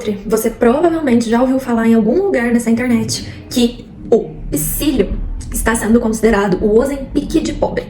Nutri, você provavelmente já ouviu falar em algum lugar nessa internet que o psyllium está sendo considerado o Ozempic de pobre.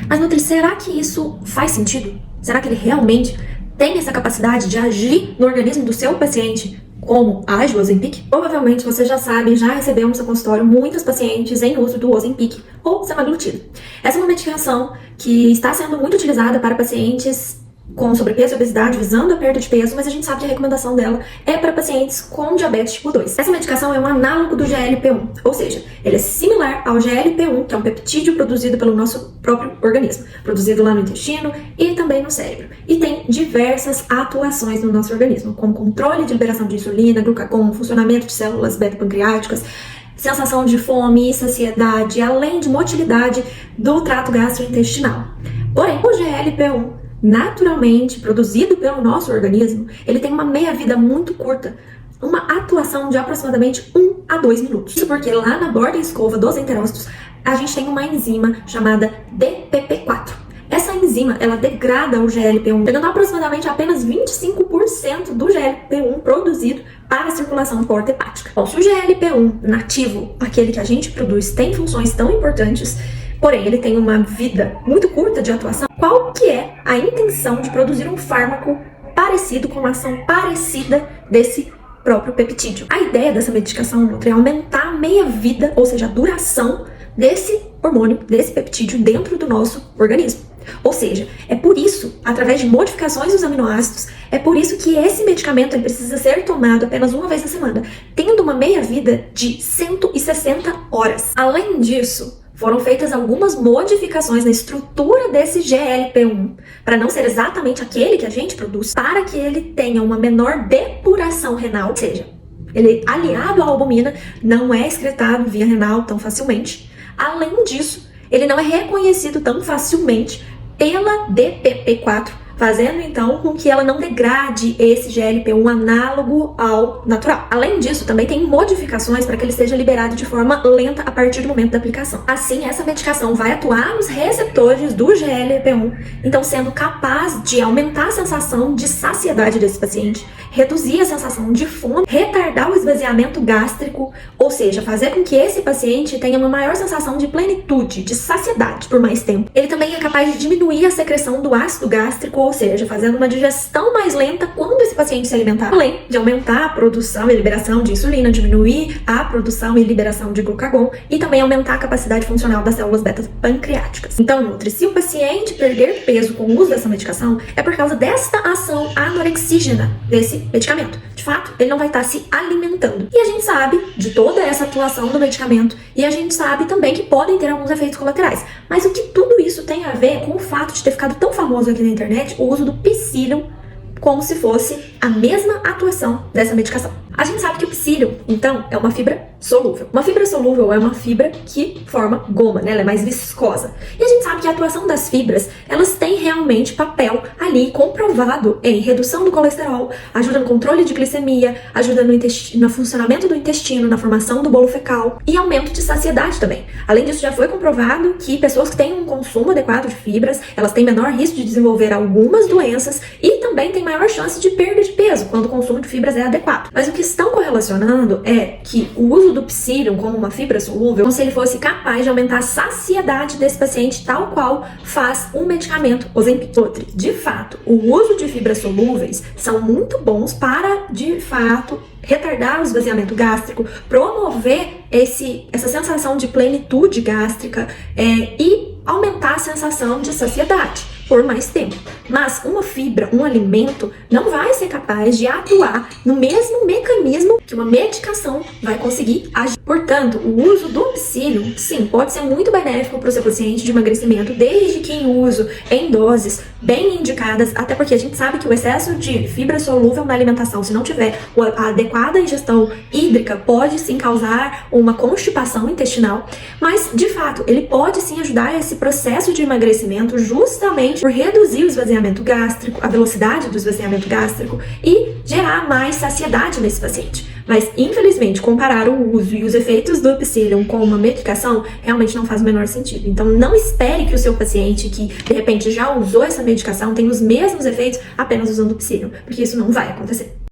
Mas Nutri, será que isso faz sentido? Será que ele realmente tem essa capacidade de agir no organismo do seu paciente como age o Ozempic? Provavelmente você já sabe, já recebeu no seu consultório muitos pacientes em uso do Ozempic ou semaglutida. Essa é uma medicação que está sendo muito utilizada para pacientes com sobrepeso e obesidade, visando a perda de peso, mas a gente sabe que a recomendação dela é para pacientes com diabetes tipo 2. Essa medicação é um análogo do GLP-1, ou seja, ele é similar ao GLP-1, que é um peptídeo produzido pelo nosso próprio organismo, produzido lá no intestino e também no cérebro. E tem diversas atuações no nosso organismo, como controle de liberação de insulina, glucagon, funcionamento de células beta-pancreáticas, sensação de fome e saciedade, além de motilidade do trato gastrointestinal. Porém, o GLP-1 naturalmente produzido pelo nosso organismo, ele tem uma meia-vida muito curta, uma atuação de aproximadamente 1 a 2 minutos. Isso porque lá na borda e escova dos enterócitos, a gente tem uma enzima chamada DPP4. Essa enzima, ela degrada o GLP-1, pegando aproximadamente apenas 25% do GLP-1 produzido para a circulação porta-hepática. Bom, se o GLP-1 nativo, aquele que a gente produz, tem funções tão importantes, porém ele tem uma vida muito curta de atuação, qual que é a intenção de produzir um fármaco parecido, com uma ação parecida desse próprio peptídeo? A ideia dessa medicação, Nutri, é aumentar a meia-vida, ou seja, a duração desse hormônio, desse peptídeo dentro do nosso organismo. Ou seja, é por isso, através de modificações dos aminoácidos, é por isso que esse medicamento ele precisa ser tomado apenas uma vez na semana, tendo uma meia-vida de 160 horas. Além disso, foram feitas algumas modificações na estrutura desse GLP-1, para não ser exatamente aquele que a gente produz, para que ele tenha uma menor depuração renal, ou seja, ele aliado à albumina não é excretado via renal tão facilmente. Além disso, ele não é reconhecido tão facilmente pela DPP4, fazendo então com que ela não degrade esse GLP-1 análogo ao natural. Além disso, também tem modificações para que ele seja liberado de forma lenta a partir do momento da aplicação. Assim, essa medicação vai atuar nos receptores do GLP-1, então sendo capaz de aumentar a sensação de saciedade desse paciente, reduzir a sensação de fome, retardar o esvaziamento gástrico, ou seja, fazer com que esse paciente tenha uma maior sensação de plenitude, de saciedade por mais tempo. Ele também é capaz de diminuir a secreção do ácido gástrico, ou seja, fazendo uma digestão mais lenta quando esse paciente se alimentar, além de aumentar a produção e liberação de insulina, diminuir a produção e liberação de glucagon e também aumentar a capacidade funcional das células beta-pancreáticas. Então, Nutri, se o paciente perder peso com o uso dessa medicação, é por causa desta ação anorexígena desse medicamento. De fato, ele não vai estar se alimentando. E a gente sabe de toda essa atuação do medicamento e a gente sabe também que podem ter alguns efeitos colaterais. Mas o que tudo isso tem a ver com o fato de ter ficado tão famoso aqui na internet o uso do psyllium como se fosse a mesma atuação dessa medicação. A gente sabe que o psyllium, então, é uma fibra solúvel. Uma fibra solúvel é uma fibra que forma goma, né? Ela é mais viscosa. E a gente sabe que a atuação das fibras, elas têm realmente papel ali comprovado em redução do colesterol, ajuda no controle de glicemia, ajuda no funcionamento do intestino, na formação do bolo fecal e aumento de saciedade também. Além disso, já foi comprovado que pessoas que têm um consumo adequado de fibras, elas têm menor risco de desenvolver algumas doenças e também têm maior chance de perda de peso quando o consumo de fibras é adequado. Mas o que estão correlacionando é que o uso do psyllium como uma fibra solúvel, como se ele fosse capaz de aumentar a saciedade desse paciente, tal qual faz um medicamento Ozempic. De fato, o uso de fibras solúveis são muito bons para, de fato, retardar o esvaziamento gástrico, promover essa sensação de plenitude gástrica e aumentar a sensação de saciedade por mais tempo. Mas uma fibra, um alimento, não vai ser capaz de atuar no mesmo mecanismo que uma medicação vai conseguir agir. Portanto, o uso do psyllium, sim, pode ser muito benéfico para o seu paciente de emagrecimento, desde que em uso em doses bem indicadas, até porque a gente sabe que o excesso de fibra solúvel na alimentação, se não tiver a adequada ingestão hídrica, pode sim causar uma constipação intestinal, mas de fato, ele pode sim ajudar esse processo de emagrecimento justamente por reduzir o esvaziamento gástrico, a velocidade do esvaziamento gástrico e gerar mais saciedade nesse paciente. Mas, infelizmente, comparar o uso e os efeitos do psyllium com uma medicação realmente não faz o menor sentido. Então, não espere que o seu paciente que, de repente, já usou essa medicação tenha os mesmos efeitos apenas usando o psyllium, porque isso não vai acontecer.